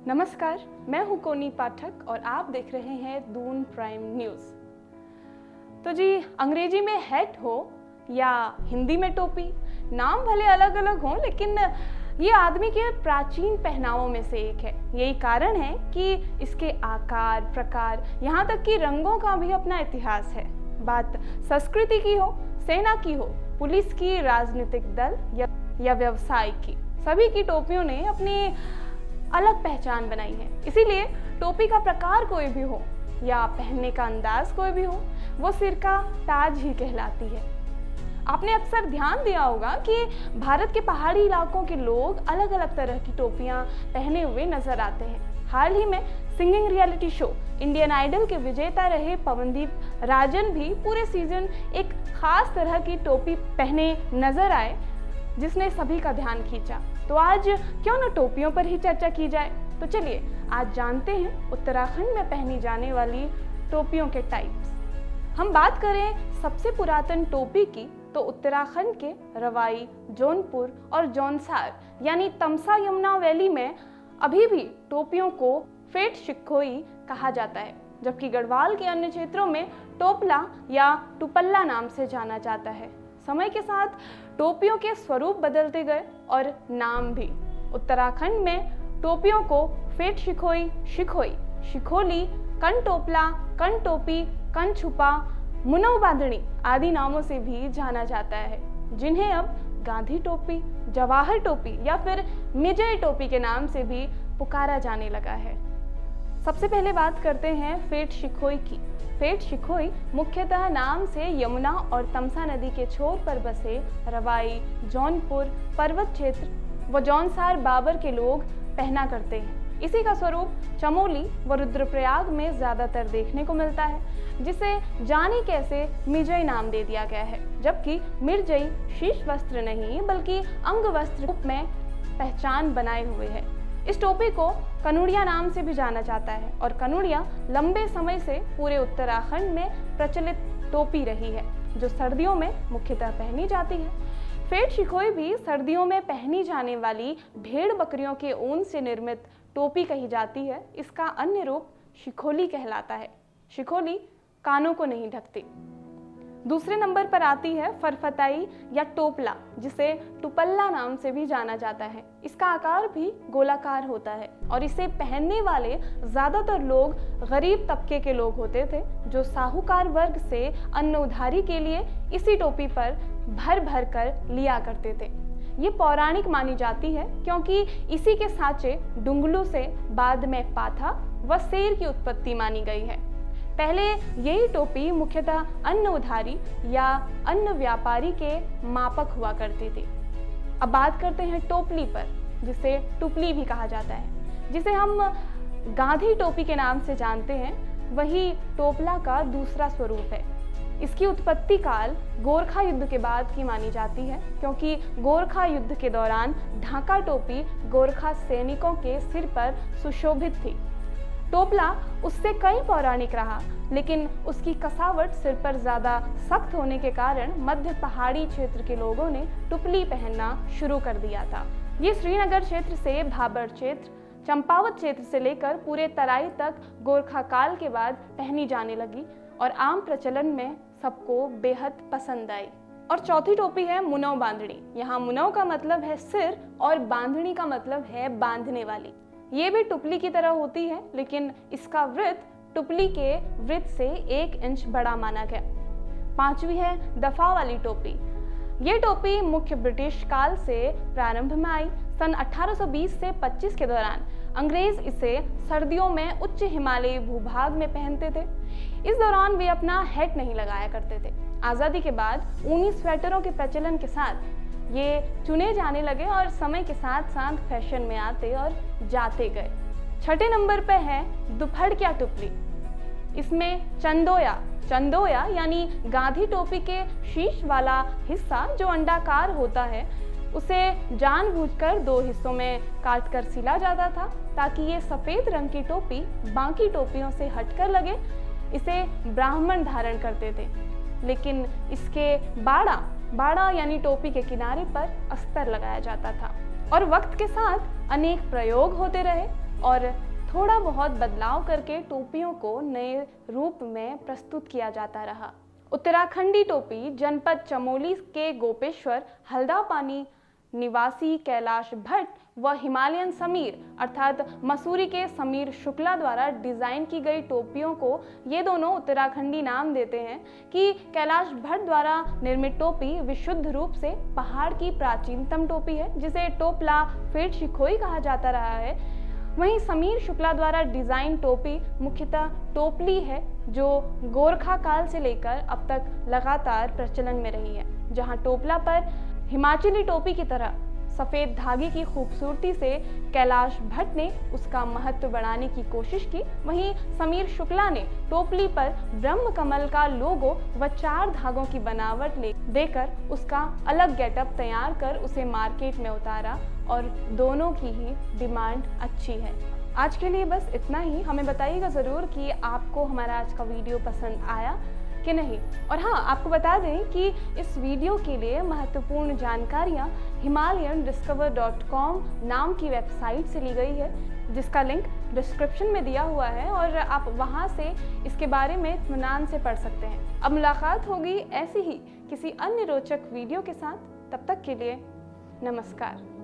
नमस्कार, मैं हूं कोनी पाठक और आप देख रहे हैं दून प्राइम न्यूज़। तो जी, अंग्रेजी में हैट हो या हिंदी में टोपी, नाम भले अलग अलग हों लेकिन ये आदमी के प्राचीन पहनावों में से एक है। यही कारण है कि इसके आकार, प्रकार, यहाँ तक कि रंगों का भी अपना इतिहास है। बात संस्कृति की हो, सेना की हो, पुलिस की, राजनीतिक दल या व्यवसाय की, सभी की टोपियों ने अपनी अलग पहचान बनाई है। इसीलिए टोपी का प्रकार कोई भी हो या पहनने का अंदाज कोई भी हो, वो सिर का ताज ही कहलाती है। आपने अक्सर ध्यान दिया होगा कि भारत के पहाड़ी इलाकों के लोग अलग अलग तरह की टोपियां पहने हुए नजर आते हैं। हाल ही में singing reality show Indian Idol के विजेता रहे पवनदीप राजन भी पूरे सीजन एक खास तरह की टोपी पहने नजर आए, जिसने सभी का ध्यान खींचा। तो आज क्यों न टोपियों पर ही चर्चा की जाए। तो चलिए आज जानते हैं उत्तराखंड में पहनी जाने वाली टोपियों के टाइप्स। हम बात करें सबसे पुरातन टोपी की तो उत्तराखंड के रवाई, जौनपुर और जौनसार यानी तमसा यमुना वैली में अभी भी टोपियों को फेट शिखोई कहा जाता है, जबकि गढ़वाल के अन्य क्षेत्रों में टोपला या टुपल्ला नाम से जाना जाता है। समय के साथ टोपियों के स्वरूप बदलते गए और नाम भी। उत्तराखंड में टोपियों को फेट शिखोई, शिखोई, शिखोली, कन टोपला, कन टोपी, कन छुपा, मुनव बांधणी आदि नामों से भी जाना जाता है, जिन्हें अब गांधी टोपी, जवाहर टोपी या फिर मिजय टोपी के नाम से भी पुकारा जाने लगा है। सबसे पहले बात करते हैं फेट शिखोई की। फेट शिखोई मुख्यतः नाम से यमुना और तमसा नदी के छोर पर बसे रवाई, जौनपुर पर्वत क्षेत्र व जौनसार बाबर के लोग पहना करते हैं। इसी का स्वरूप चमोली व रुद्रप्रयाग में ज्यादातर देखने को मिलता है, जिसे जाने कैसे मिर्जई नाम दे दिया गया है, जबकि मिर्जई शीर्ष वस्त्र नहीं बल्कि अंग वस्त्र रूप में पहचान बनाए हुए है। इस टोपी को कनुड़िया नाम से भी जाना जाता है और कनुड़िया लंबे समय से पूरे उत्तराखंड में प्रचलित टोपी रही है, जो सर्दियों में मुख्यतः पहनी जाती है। फेट शिखोई भी सर्दियों में पहनी जाने वाली भेड़ बकरियों के ऊन से निर्मित टोपी कही जाती है। इसका अन्य रूप शिखोली कहलाता है। शिखोली कानों को नहीं ढकती। दूसरे नंबर पर आती है फरफताई या टोपला, जिसे टुपल्ला नाम से भी जाना जाता है। इसका आकार भी गोलाकार होता है और इसे पहनने वाले ज्यादातर लोग गरीब तबके के लोग होते थे, जो साहूकार वर्ग से अन्न उधारी के लिए इसी टोपी पर भर भर कर लिया करते थे। ये पौराणिक मानी जाती है क्योंकि इसी के साँचे डुंगलू से बाद में पाथा व शेर की उत्पत्ति मानी गई है। पहले यही टोपी मुख्यतः अन्न उधारी या अन्न व्यापारी के मापक हुआ करती थी। अब बात करते हैं टोपली पर, जिसे टुपली भी कहा जाता है, जिसे हम गांधी टोपी के नाम से जानते हैं। वही टोपला का दूसरा स्वरूप है। इसकी उत्पत्ति काल गोरखा युद्ध के बाद की मानी जाती है, क्योंकि गोरखा युद्ध के दौरान ढाका टोपी गोरखा सैनिकों के सिर पर सुशोभित थी। टोपला उससे कई पौराणिक रहा, लेकिन उसकी कसावट सिर पर ज्यादा सख्त होने के कारण मध्य पहाड़ी क्षेत्र के लोगों ने टुपली पहनना शुरू कर दिया था। ये श्रीनगर क्षेत्र से भाबर क्षेत्र, चंपावत क्षेत्र से लेकर पूरे तराई तक गोरखा काल के बाद पहनी जाने लगी और आम प्रचलन में सबको बेहद पसंद आई। और चौथी टोपी है मुनव बांधणी। यहाँ मुनव का मतलब है सिर और बांधणी का मतलब है बांधने वाली। ये भी टुपली की तरह होती है, लेकिन इसका वृत्त टुपली के वृत्त से 1 इंच बड़ा माना गया। पांचवी है दफा वाली टोपी। ये टोपी मुख्य ब्रिटिश काल से प्रारंभ में आई। सन 1820 से 25 के दौरान अंग्रेज इसे सर्दियों में उच्च हिमालयी भूभाग में पहनते थे। इस दौरान वे अपना हैट नहीं लगाया करते थे। आज़ादी के बाद ऊनी स्वेटरों के प्रचलन के साथ ये चुने जाने लगे और समय के साथ साथ फैशन में आते और जाते गए। छठे नंबर पे है दुपहड़किया टुपली। इसमें चंदोया यानी गांधी टोपी के शीश वाला हिस्सा जो अंडाकार होता है, उसे जानबूझकर 2 हिस्सों में काटकर सिला जाता था ताकि ये सफेद रंग की टोपी बाकी टोपियों से हटकर लगे। इसे ब्राह्मण धारण करते थे, लेकिन इसके बाड़ा यानी टोपी के किनारे पर अस्तर लगाया जाता था और वक्त के साथ अनेक प्रयोग होते रहे। और थोड़ा बहुत बदलाव करके टोपियों को नए रूप में प्रस्तुत किया जाता रहा। उत्तराखंडी टोपी जनपद चमोली के गोपेश्वर हल्दापानी निवासी कैलाश भट्ट व हिमालयन समीर अर्थात मसूरी के समीर शुक्ला द्वारा डिजाइन की गई टोपियों को ये दोनों उत्तराखंडी नाम देते हैं कि कैलाश भट्ट द्वारा निर्मित टोपी विशुद्ध रूप से पहाड़ की प्राचीनतम टोपी है, जिसे टोपला फेट शिखोई कहा जाता रहा है। वहीं समीर शुक्ला द्वारा डिजाइन टोपी मुख्यतः टोपली है, जो गोरखा काल से लेकर अब तक लगातार प्रचलन में रही है। जहां टोपला पर हिमाचली टोपी की तरह सफेद धागे की खूबसूरती से कैलाश भट्ट ने उसका महत्व बढ़ाने की कोशिश की, वहीं समीर शुक्ला ने टोपली पर ब्रह्म कमल का लोगो व 4 धागों की बनावट देकर उसका अलग गेटअप तैयार कर उसे मार्केट में उतारा और दोनों की ही डिमांड अच्छी है। आज के लिए बस इतना ही। हमें बताइएगा ज़रूर कि आपको हमारा आज का वीडियो पसंद आया कि नहीं। और हाँ, आपको बता दें कि इस वीडियो के लिए महत्वपूर्ण जानकारियाँ himalayan.discover.com नाम की वेबसाइट से ली गई है, जिसका लिंक डिस्क्रिप्शन में दिया हुआ है और आप वहाँ से इसके बारे में इत्मीनान से पढ़ सकते हैं। अब मुलाकात होगी ऐसी ही किसी अन्य रोचक वीडियो के साथ। तब तक के लिए नमस्कार।